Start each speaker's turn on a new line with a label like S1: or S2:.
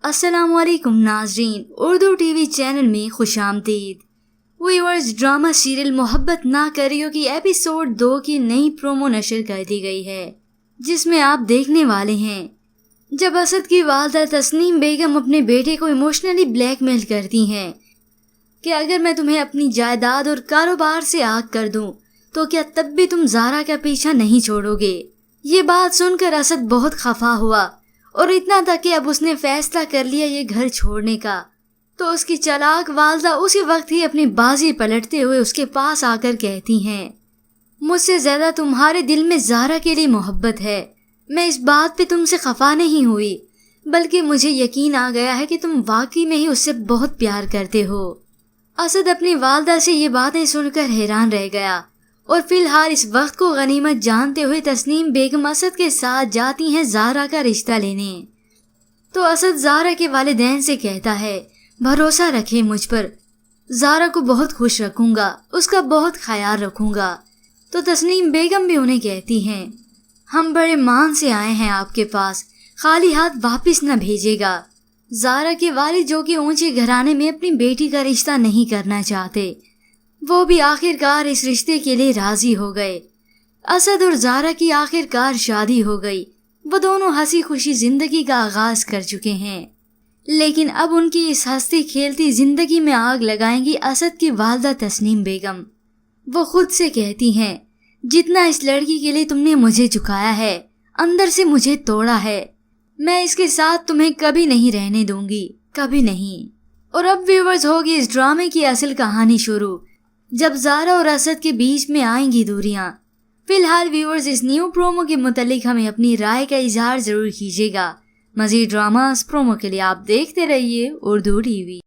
S1: अस्सलाम वालेकुम नाजरीन, उर्दू टीवी चैनल में खुश आमदीद। व्यूअर्स, ड्रामा सीरियल मोहब्बत ना करियो की एपिसोड 2 की नई प्रोमो नशर कर दी गई है, जिसमें आप देखने वाले हैं जब असद की वालदा तस्नीम बेगम अपने बेटे को इमोशनली ब्लैकमेल करती हैं कि अगर मैं तुम्हें अपनी जायदाद और कारोबार से आग कर दूं तो क्या तब भी तुम ज़ारा का पीछा नहीं छोड़ोगे। ये बात सुनकर असद बहुत खफा हुआ और इतना तक कि अब उसने फैसला कर लिया ये घर छोड़ने का। तो उसकी चालाक वालदा उसी वक्त ही अपनी बाजी पलटते हुए उसके पास आकर कहती हैं, मुझसे ज़्यादा तुम्हारे दिल में ज़ारा के लिए मोहब्बत है। मैं इस बात पे तुमसे खफा नहीं हुई, बल्कि मुझे यकीन आ गया है कि तुम वाकई में ही उससे बहुत प्यार करते हो। असद अपनी वालदा से ये बातें सुनकर हैरान रह गया और फिलहाल इस वक्त को गनीमत जानते हुए तस्नीम बेगम असद के साथ जाती हैं ज़ारा का रिश्ता लेने। तो असद ज़ारा के वालिदैन से कहता है, भरोसा रखे मुझ पर, ज़ारा को बहुत खुश रखूंगा, उसका बहुत ख्याल रखूंगा। तो तस्नीम बेगम भी उन्हें कहती हैं, हम बड़े मान से आए हैं आपके पास, खाली हाथ वापस न भेजेगा। ज़ारा के वालिद जो कि ऊंचे घराने में अपनी बेटी का रिश्ता नहीं करना चाहते, वो भी आखिरकार इस रिश्ते के लिए राजी हो गए। असद और ज़ारा की आखिरकार शादी हो गई। वो दोनों हंसी खुशी जिंदगी का आगाज कर चुके हैं, लेकिन अब उनकी इस हंसती खेलती जिंदगी में आग लगाएंगी असद की वालदा तस्नीम बेगम। वो खुद से कहती हैं, जितना इस लड़की के लिए तुमने मुझे झुकाया है, अंदर से मुझे तोड़ा है, मैं इसके साथ तुम्हें कभी नहीं रहने दूंगी, कभी नहीं। और अब व्यूअर्स, होगी इस ड्रामे की असल कहानी शुरू, जब ज़ारा और असद के बीच में आएंगी दूरियां। फिलहाल व्यूअर्स, इस न्यू प्रोमो के मुतालिक हमें अपनी राय का इजहार जरूर कीजिएगा। मज़ीद ड्रामास प्रोमो के लिए आप देखते रहिए उर्दू टीवी।